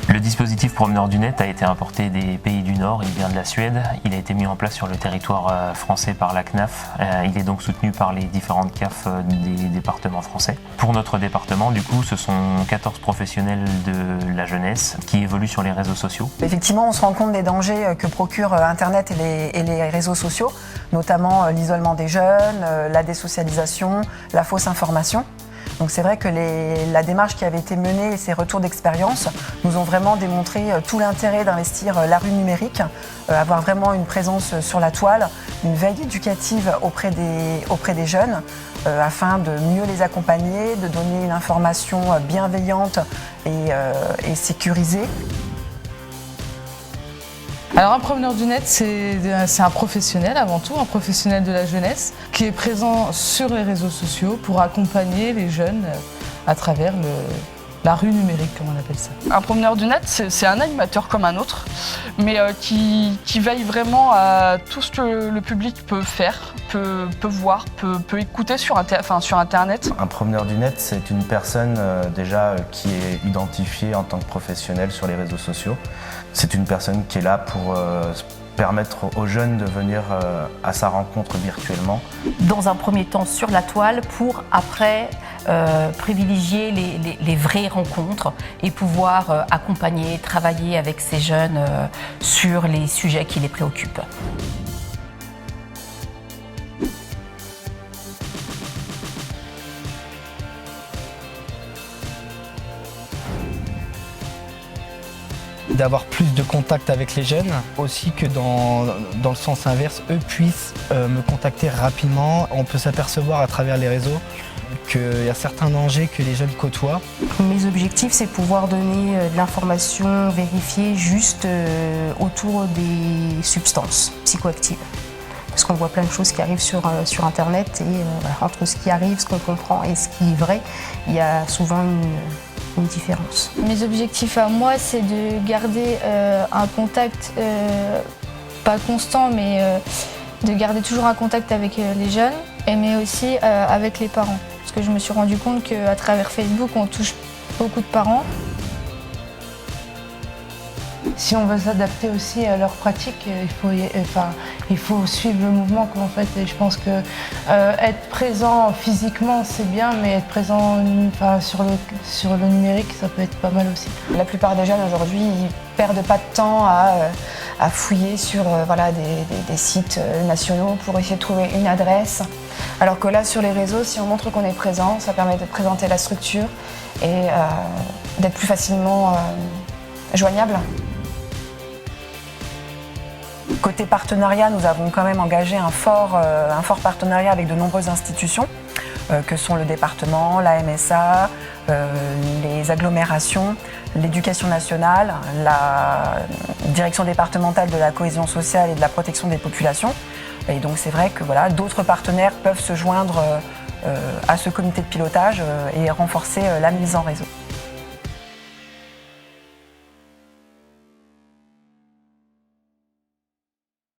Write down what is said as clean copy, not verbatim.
Le dispositif Promeneurs du Net a été importé des pays du Nord, il vient de la Suède, il a été mis en place sur le territoire français par la CNAF, il est donc soutenu par les différentes CAF des départements français. Pour notre département, du coup, ce sont 14 professionnels de la jeunesse qui évoluent sur les réseaux sociaux. Effectivement, on se rend compte des dangers que procurent Internet et les réseaux sociaux, notamment l'isolement des jeunes, la désocialisation, la fausse information. Donc c'est vrai que la démarche qui avait été menée et ces retours d'expérience nous ont vraiment démontré tout l'intérêt d'investir la rue numérique, avoir vraiment une présence sur la toile, une veille éducative auprès des jeunes, afin de mieux les accompagner, de donner une information bienveillante et sécurisée. Alors un promeneur du net, c'est un professionnel avant tout, un professionnel de la jeunesse qui est présent sur les réseaux sociaux pour accompagner les jeunes à travers la rue numérique, comme on appelle ça. Un promeneur du net, c'est un animateur comme un autre, mais qui veille vraiment à tout ce que le public peut faire, peut voir, peut écouter sur Internet. Un promeneur du net, c'est une personne déjà qui est identifiée en tant que professionnel sur les réseaux sociaux. C'est une personne qui est là pour permettre aux jeunes de venir à sa rencontre virtuellement. Dans un premier temps sur la toile pour après privilégier les vraies rencontres et pouvoir accompagner, travailler avec ces jeunes sur les sujets qui les préoccupent. D'avoir plus de contact avec les jeunes, aussi que dans le sens inverse, eux puissent me contacter rapidement. On peut s'apercevoir à travers les réseaux qu'il y a certains dangers que les jeunes côtoient. Mes objectifs, c'est pouvoir donner de l'information vérifiée juste autour des substances psychoactives. Parce qu'on voit plein de choses qui arrivent sur Internet et entre ce qui arrive, ce qu'on comprend et ce qui est vrai, il y a souvent une différence. Mes objectifs à moi, c'est de garder un contact, pas constant, mais de garder toujours un contact avec les jeunes, mais aussi avec les parents. Parce que je me suis rendu compte qu'à travers Facebook, on touche beaucoup de parents. Si on veut s'adapter aussi à leurs pratiques, il faut suivre le mouvement. En fait. Et je pense que être présent physiquement, c'est bien, mais être présent sur le numérique, ça peut être pas mal aussi. La plupart des jeunes aujourd'hui, ils perdent pas de temps à fouiller sur des sites nationaux pour essayer de trouver une adresse. Alors que là, sur les réseaux, si on montre qu'on est présent, ça permet de présenter la structure et d'être plus facilement joignable. Côté partenariat, nous avons quand même engagé un fort partenariat avec de nombreuses institutions, que sont le département, la MSA, les agglomérations, l'éducation nationale, la direction départementale de la cohésion sociale et de la protection des populations. Et donc c'est vrai que d'autres partenaires peuvent se joindre à ce comité de pilotage et renforcer la mise en réseau.